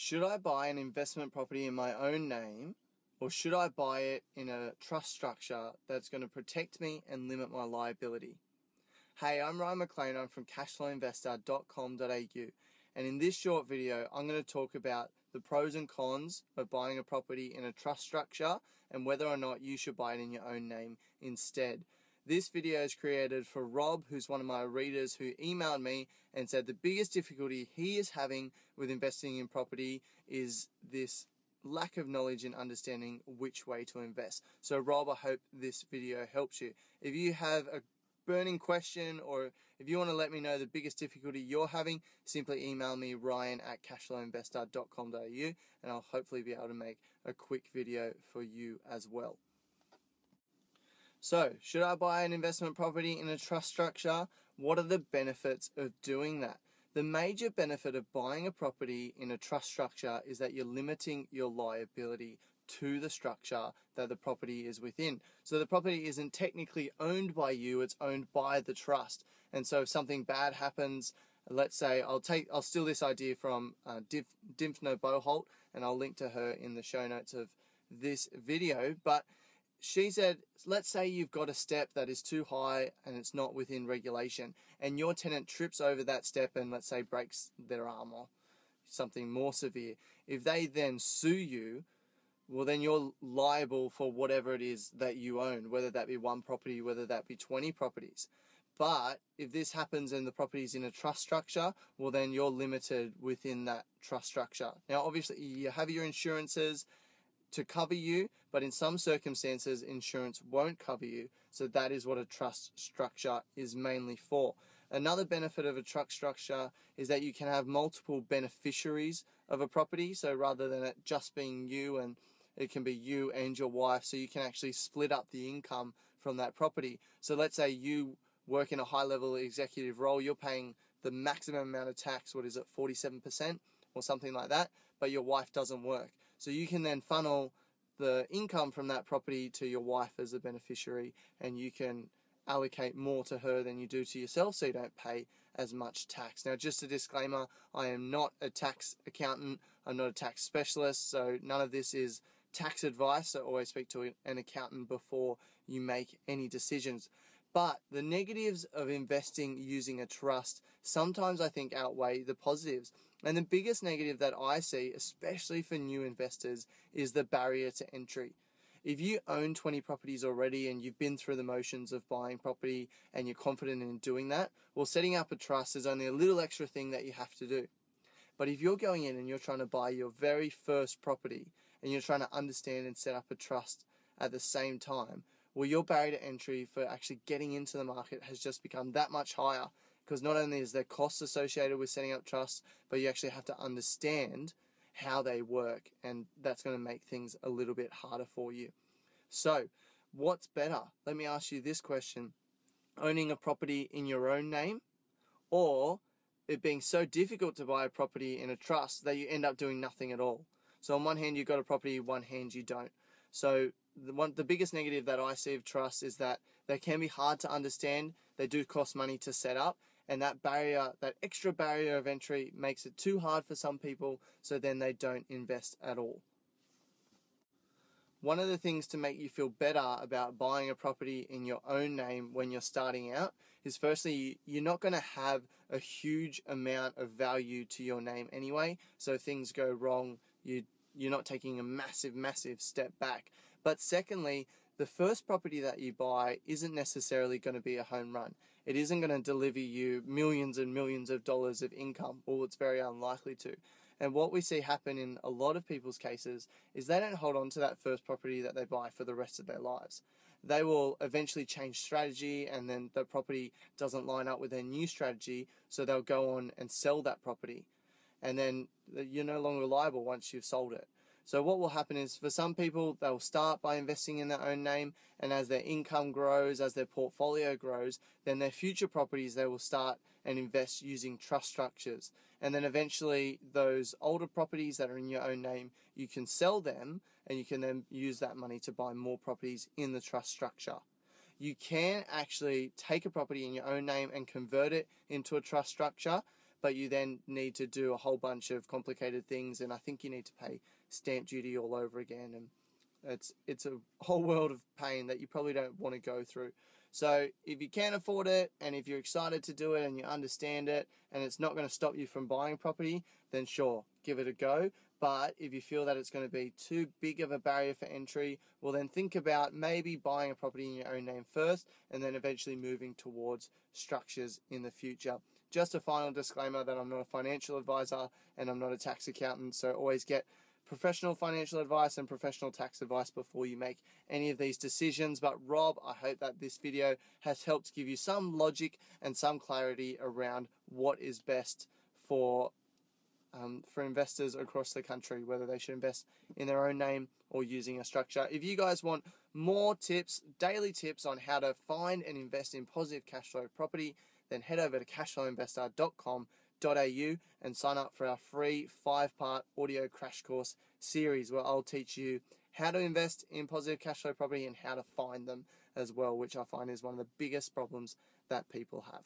Should I buy an investment property in my own name, or should I buy it in a trust structure that's going to protect me and limit my liability? Hey, I'm Ryan McLean. I'm from cashflowinvestor.com.au, and in this short video I'm going to talk about the pros and cons of buying a property in a trust structure and whether or not you should buy it in your own name instead. This video is created for Rob, who's one of my readers, who emailed me and said the biggest difficulty he is having with investing in property is this lack of knowledge and understanding which way to invest. So Rob, I hope this video helps you. If you have a burning question, or if you want to let me know the biggest difficulty you're having, simply email me ryan@cashflowinvestor.com.au and I'll hopefully be able to make a quick video for you as well. So, should I buy an investment property in a trust structure? What are the benefits of doing that? The major benefit of buying a property in a trust structure is that you're limiting your liability to the structure that the property is within. So the property isn't technically owned by you, it's owned by the trust. And so if something bad happens, let's say I'll steal this idea from Dimphna Boholt, and I'll link to her in the show notes of this video, but she said, let's say you've got a step that is too high and it's not within regulation, and your tenant trips over that step and let's say breaks their arm or something more severe. If they then sue you, well then you're liable for whatever it is that you own, whether that be one property, whether that be 20 properties. But if this happens and the property is in a trust structure, well then you're limited within that trust structure. Now obviously you have your insurances to cover you, but in some circumstances insurance won't cover you, so that is what a trust structure is mainly for. Another benefit of a trust structure is that you can have multiple beneficiaries of a property, so rather than it just being you, and it can be you and your wife, so you can actually split up the income from that property. So let's say you work in a high level executive role, you're paying the maximum amount of tax, what is it, 47%? Or something like that, but your wife doesn't work. So you can then funnel the income from that property to your wife as a beneficiary, and you can allocate more to her than you do to yourself, so you don't pay as much tax. Now, just a disclaimer, I am not a tax accountant, I'm not a tax specialist, so none of this is tax advice, so always speak to an accountant before you make any decisions. But the negatives of investing using a trust sometimes I think outweigh the positives. And the biggest negative that I see, especially for new investors, is the barrier to entry. If you own 20 properties already and you've been through the motions of buying property and you're confident in doing that, well, setting up a trust is only a little extra thing that you have to do. But if you're going in and you're trying to buy your very first property and you're trying to understand and set up a trust at the same time, well, your barrier to entry for actually getting into the market has just become that much higher, because not only is there costs associated with setting up trusts, but you actually have to understand how they work, and that's going to make things a little bit harder for you. So, what's better? Let me ask you this question. Owning a property in your own name, or it being so difficult to buy a property in a trust that you end up doing nothing at all? So on one hand you've got a property, one hand you don't. So the biggest negative that I see of trusts is that they can be hard to understand, they do cost money to set up, and that barrier, that extra barrier of entry makes it too hard for some people, so then they don't invest at all. One of the things to make you feel better about buying a property in your own name when you're starting out is, firstly, you're not going to have a huge amount of value to your name anyway, so if things go wrong, you're not taking a massive step back. But secondly, the first property that you buy isn't necessarily going to be a home run. It isn't going to deliver you millions and millions of dollars of income. Well, it's very unlikely to. And what we see happen in a lot of people's cases is they don't hold on to that first property that they buy for the rest of their lives. They will eventually change strategy, and then the property doesn't line up with their new strategy, so they'll go on and sell that property. And then you're no longer liable once you've sold it. So what will happen is, for some people, they'll start by investing in their own name, and as their income grows, as their portfolio grows, then their future properties, they will start and invest using trust structures. And then eventually those older properties that are in your own name, you can sell them, and you can then use that money to buy more properties in the trust structure. You can actually take a property in your own name and convert it into a trust structure, but you then need to do a whole bunch of complicated things, and I think you need to pay stamp duty all over again, and it's a whole world of pain that you probably don't want to go through. So if you can afford it, and if you're excited to do it and you understand it, and it's not going to stop you from buying property, then sure, give it a go. But if you feel that it's going to be too big of a barrier for entry, well then think about maybe buying a property in your own name first, and then eventually moving towards structures in the future. Just a final disclaimer that I'm not a financial advisor and I'm not a tax accountant, so always get professional financial advice and professional tax advice before you make any of these decisions. But Rob, I hope that this video has helped give you some logic and some clarity around what is best for investors across the country, whether they should invest in their own name or using a structure. If you guys want more tips, daily tips on how to find and invest in positive cash flow property, then head over to cashflowinvestor.com.au and sign up for our free 5-part audio crash course series, where I'll teach you how to invest in positive cash flow property and how to find them as well, which I find is one of the biggest problems that people have.